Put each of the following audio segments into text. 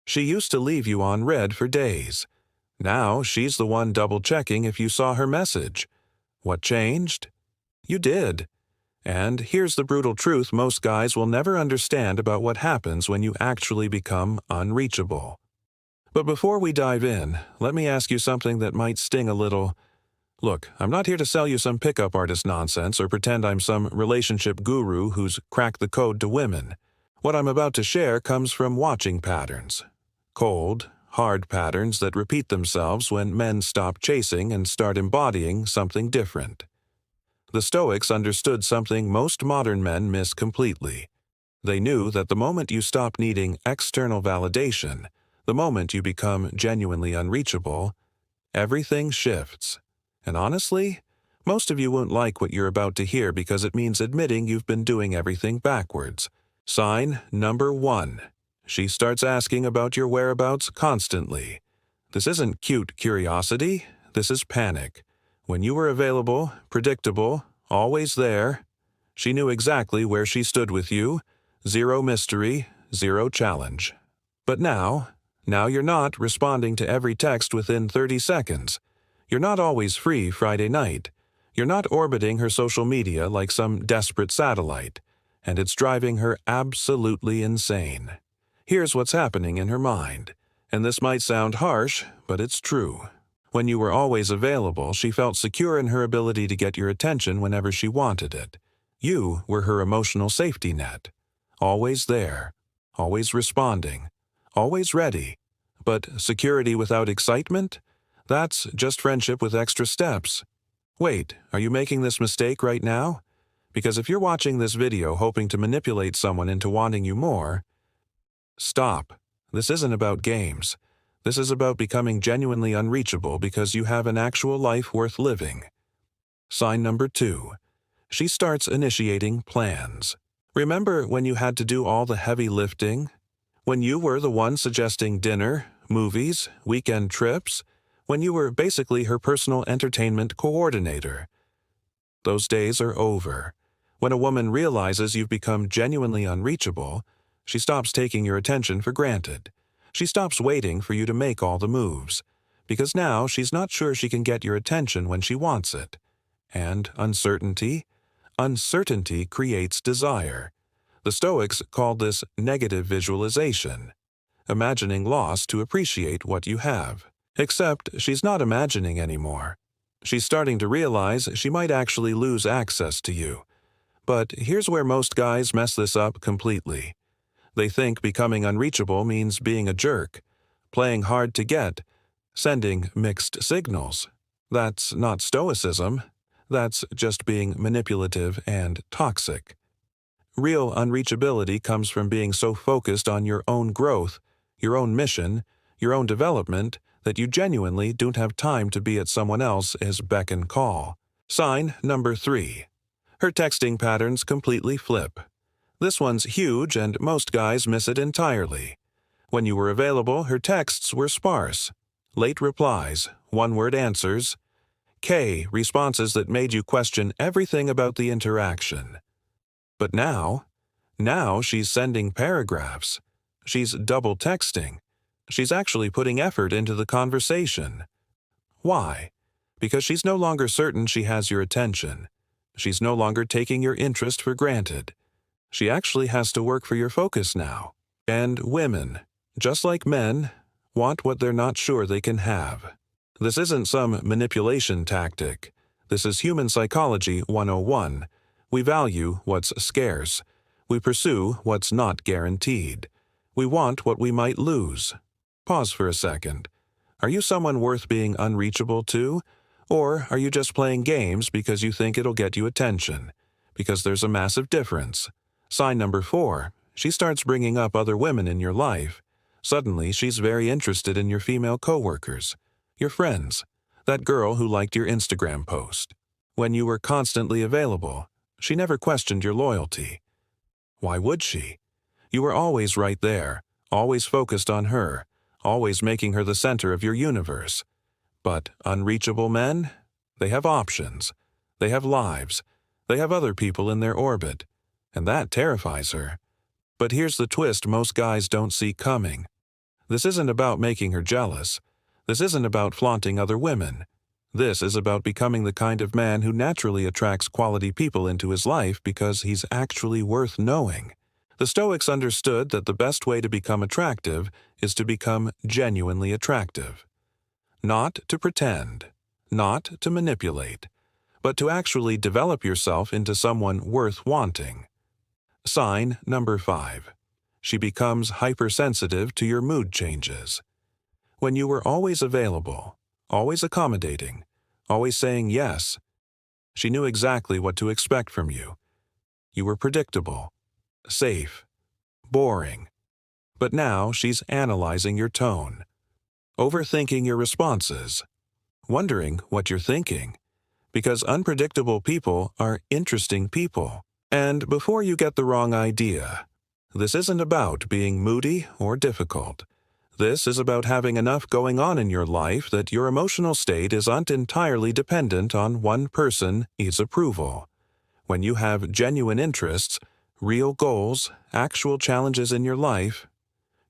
She used to leave you on read for days. Now she's the one double-checking if you saw her message. What changed? You did. And here's the brutal truth most guys will never understand about what happens when you actually become unreachable. But before we dive in, let me ask you something that might sting a little. Look, I'm not here to sell you some pickup artist nonsense or pretend I'm some relationship guru who's cracked the code to women. What I'm about to share comes from watching patterns. Cold, hard patterns that repeat themselves when men stop chasing and start embodying something different. The Stoics understood something most modern men miss completely. They knew that the moment you stop needing external validation, the moment you become genuinely unreachable, everything shifts. And honestly, most of you won't like what you're about to hear because it means admitting you've been doing everything backwards. Sign number 1. She starts asking about your whereabouts constantly. This isn't cute curiosity, this is panic. When you were available, predictable, always there, she knew exactly where she stood with you, zero mystery, zero challenge. But now you're not responding to every text within 30 seconds. You're not always free Friday night. You're not orbiting her social media like some desperate satellite, and it's driving her absolutely insane. Here's what's happening in her mind, and this might sound harsh, but it's true. When you were always available, she felt secure in her ability to get your attention whenever she wanted it. You were her emotional safety net. Always there, always responding, always ready. But security without excitement? That's just friendship with extra steps. Wait, are you making this mistake right now? Because if you're watching this video hoping to manipulate someone into wanting you more, stop. This isn't about games. This is about becoming genuinely unreachable because you have an actual life worth living. Sign number 2. She starts initiating plans. Remember when you had to do all the heavy lifting? When you were the one suggesting dinner, movies, weekend trips? When you were basically her personal entertainment coordinator? Those days are over. When a woman realizes you've become genuinely unreachable, she stops taking your attention for granted. She stops waiting for you to make all the moves, because now she's not sure she can get your attention when she wants it. And uncertainty creates desire. The Stoics called this negative visualization, imagining loss to appreciate what you have. Except she's not imagining anymore. She's starting to realize she might actually lose access to you. But here's where most guys mess this up completely. They think becoming unreachable means being a jerk, playing hard to get, sending mixed signals. That's not stoicism. That's just being manipulative and toxic. Real unreachability comes from being so focused on your own growth, your own mission, your own development, that you genuinely don't have time to be at someone else's beck and call. Sign number 3. Her texting patterns completely flip. This one's huge and most guys miss it entirely. When you were available, her texts were sparse. Late replies, one-word answers, responses that made you question everything about the interaction. But now she's sending paragraphs. She's double texting. She's actually putting effort into the conversation. Why? Because she's no longer certain she has your attention. She's no longer taking your interest for granted. She actually has to work for your focus now. And women, just like men, want what they're not sure they can have. This isn't some manipulation tactic. This is human psychology 101. We value what's scarce. We pursue what's not guaranteed. We want what we might lose. Pause for a second. Are you someone worth being unreachable to? Or are you just playing games because you think it'll get you attention? Because there's a massive difference. Sign number 4. She starts bringing up other women in your life. Suddenly, she's very interested in your female coworkers, your friends, that girl who liked your Instagram post. When you were constantly available, she never questioned your loyalty. Why would she? You were always right there, always focused on her, always making her the center of your universe. But unreachable men? They have options. They have lives. They have other people in their orbit. And that terrifies her. But here's the twist most guys don't see coming. This isn't about making her jealous. This isn't about flaunting other women. This is about becoming the kind of man who naturally attracts quality people into his life because he's actually worth knowing. The Stoics understood that the best way to become attractive is to become genuinely attractive. Not to pretend, not to manipulate, but to actually develop yourself into someone worth wanting. Sign number 5. She becomes hypersensitive to your mood changes. When you were always available, always accommodating, always saying yes, she knew exactly what to expect from you. You were predictable, safe, boring. But now she's analyzing your tone, overthinking your responses, wondering what you're thinking, because unpredictable people are interesting people. And before you get the wrong idea, this isn't about being moody or difficult. This is about having enough going on in your life that your emotional state isn't entirely dependent on one person's approval. When you have genuine interests, real goals, actual challenges in your life,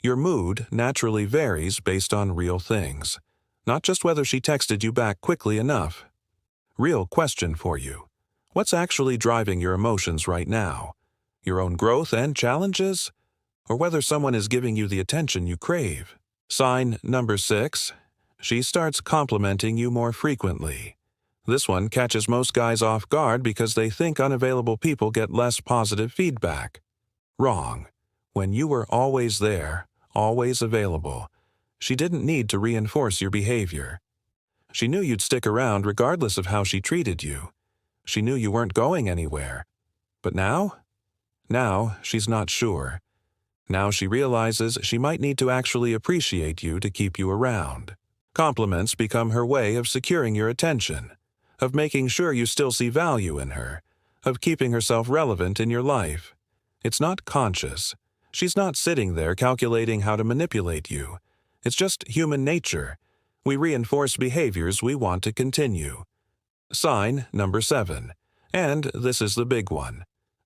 your mood naturally varies based on real things, not just whether she texted you back quickly enough. Real question for you. What's actually driving your emotions right now? Your own growth and challenges? Or whether someone is giving you the attention you crave? Sign number 6. She starts complimenting you more frequently. This one catches most guys off guard because they think unavailable people get less positive feedback. Wrong. When you were always there, always available, she didn't need to reinforce your behavior. She knew you'd stick around regardless of how she treated you. She knew you weren't going anywhere. But now? Now she's not sure. Now she realizes she might need to actually appreciate you to keep you around. Compliments become her way of securing your attention, of making sure you still see value in her, of keeping herself relevant in your life. It's not conscious. She's not sitting there calculating how to manipulate you. It's just human nature. We reinforce behaviors we want to continue. Sign number 7. And this is the big one.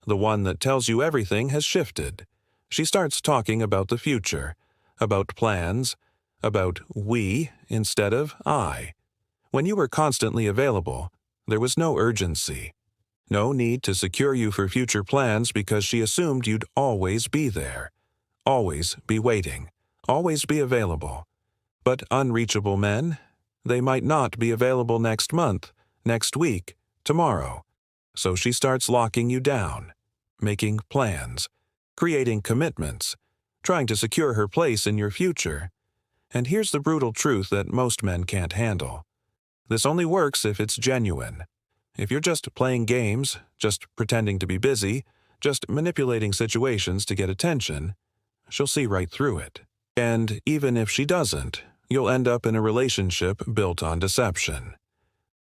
The one that tells you everything has shifted. She starts talking about the future, about plans, about we instead of I. When you were constantly available, there was no urgency. No need to secure you for future plans because she assumed you'd always be there, always be waiting, always be available. But unreachable men, they might not be available next month, next week, tomorrow. So she starts locking you down, making plans, creating commitments, trying to secure her place in your future. And here's the brutal truth that most men can't handle. This only works if it's genuine. If you're just playing games, just pretending to be busy, just manipulating situations to get attention, she'll see right through it. And even if she doesn't, you'll end up in a relationship built on deception.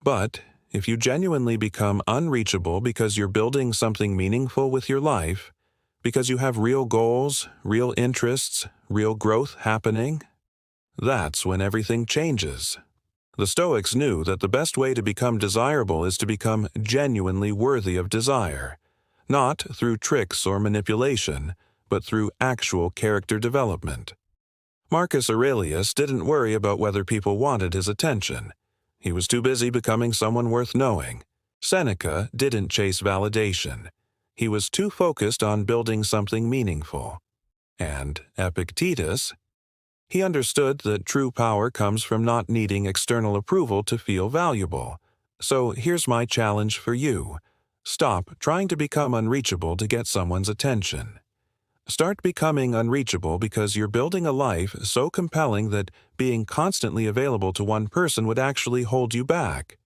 But if you genuinely become unreachable because you're building something meaningful with your life, because you have real goals, real interests, real growth happening, that's when everything changes. The Stoics knew that the best way to become desirable is to become genuinely worthy of desire, not through tricks or manipulation, but through actual character development. Marcus Aurelius didn't worry about whether people wanted his attention. He was too busy becoming someone worth knowing. Seneca didn't chase validation. He was too focused on building something meaningful. And Epictetus, he understood that true power comes from not needing external approval to feel valuable. So here's my challenge for you. Stop trying to become unreachable to get someone's attention. Start becoming unreachable because you're building a life so compelling that being constantly available to one person would actually hold you back.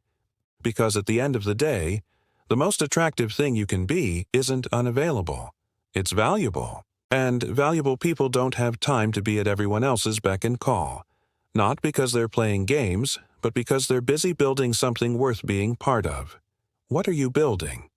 Because at the end of the day, the most attractive thing you can be isn't unavailable. It's valuable. And valuable people don't have time to be at everyone else's beck and call. Not because they're playing games, but because they're busy building something worth being part of. What are you building?